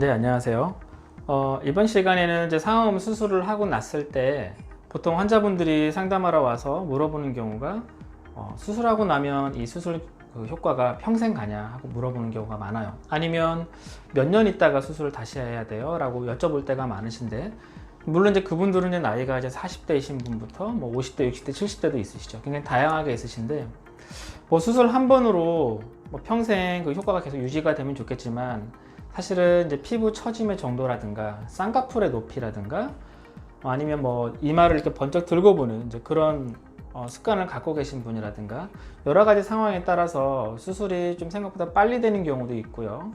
네, 안녕하세요. 이번 시간에는 이제 상하음 수술을 하고 났을 때 보통 환자분들이 상담하러 와서 물어보는 경우가 수술하고 나면 이 수술 그 효과가 평생 가냐 하고 물어보는 경우가 많아요. 아니면 몇 년 있다가 수술을 다시 해야 돼요? 라고 여쭤볼 때가 많으신데, 물론 이제 그분들은 이제 나이가 이제 40대이신 분부터 뭐 50대, 60대, 70대도 있으시죠. 굉장히 다양하게 있으신데, 뭐 수술 한 번으로 뭐 평생 그 효과가 계속 유지가 되면 좋겠지만, 사실은 이제 피부 처짐의 정도라든가 쌍꺼풀의 높이라든가 아니면 뭐 이마를 이렇게 번쩍 들고 보는 이제 그런 습관을 갖고 계신 분이라든가 여러 가지 상황에 따라서 수술이 좀 생각보다 빨리 되는 경우도 있고요.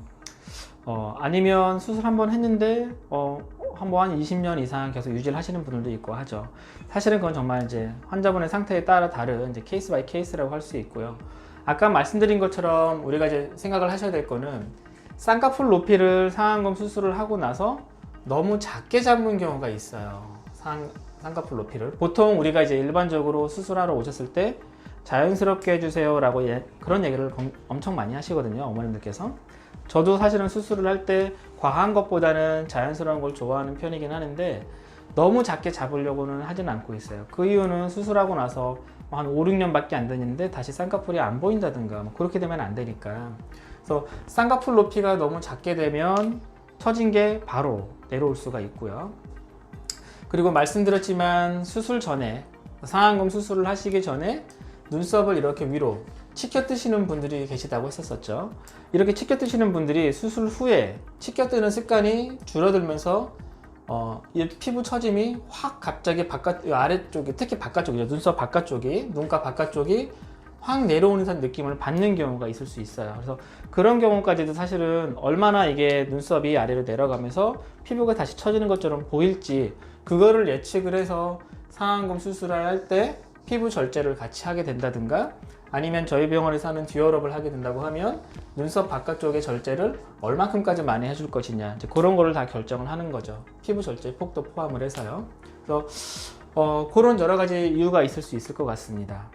아니면 수술 한 번 했는데 한 20년 이상 계속 유지를 하시는 분들도 있고 하죠. 사실은 그건 정말 이제 환자분의 상태에 따라 다른 이제 케이스 바이 케이스라고 할 수 있고요. 아까 말씀드린 것처럼 우리가 이제 생각을 하셔야 될 거는 쌍꺼풀 높이를 상안검 수술을 하고 나서 너무 작게 잡은 경우가 있어요. 쌍꺼풀 높이를 보통 우리가 이제 일반적으로 수술하러 오셨을 때 자연스럽게 해주세요 라고 그런 얘기를 엄청 많이 하시거든요, 어머님들께서. 저도 사실은 수술을 할 때 과한 것보다는 자연스러운 걸 좋아하는 편이긴 하는데 너무 작게 잡으려고는 하진 않고 있어요. 그 이유는 수술하고 나서 한 5, 6년 밖에 안 되는데 다시 쌍꺼풀이 안 보인다든가 뭐 그렇게 되면 안 되니까. 그래서 쌍꺼풀 높이가 너무 작게 되면 처진 게 바로 내려올 수가 있고요. 그리고 말씀드렸지만 수술 전에, 상안검 수술을 하시기 전에 눈썹을 이렇게 위로 치켜 뜨시는 분들이 계시다고 했었죠. 이렇게 치켜 뜨시는 분들이 수술 후에 치켜 뜨는 습관이 줄어들면서 이 피부 처짐이 확 갑자기 아래쪽이, 특히 바깥쪽이죠. 눈썹 바깥쪽이, 눈가 바깥쪽이 확 내려오는 느낌을 받는 경우가 있을 수 있어요. 그래서 그런 경우까지도 사실은 얼마나 이게 눈썹이 아래로 내려가면서 피부가 다시 처지는 것처럼 보일지 그거를 예측을 해서 상안검 수술을 할 때 피부 절제를 같이 하게 된다든가, 아니면 저희 병원에서 하는 듀얼업을 하게 된다고 하면 눈썹 바깥쪽의 절제를 얼마큼까지 많이 해줄 것이냐, 이제 그런 거를 다 결정을 하는 거죠. 피부 절제 폭도 포함을 해서요. 그래서 그런 여러 가지 이유가 있을 수 있을 것 같습니다.